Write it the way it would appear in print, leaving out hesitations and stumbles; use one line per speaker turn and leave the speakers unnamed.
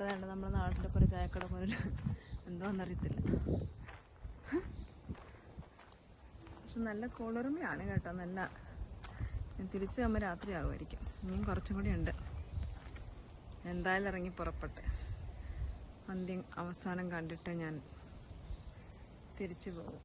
ഇവിടെ വേണ്ട നമ്മുടെ നാട്ടിലൊക്കെ ഒരു ചായക്കട പോലെ എന്തോന്നറിയത്തില്ല. പക്ഷെ നല്ല കുളിർമയാണ് കേട്ടോ. നല്ല തിരിച്ചു പോകുമ്പോൾ രാത്രിയാകുമായിരിക്കും. ഇനിയും കുറച്ചും കൂടി ഉണ്ട്. എന്തായാലും ഇറങ്ങി പുറപ്പെട്ട് അന്ത്യം അവസാനം കണ്ടിട്ട് ഞാൻ തിരിച്ചു പോകും.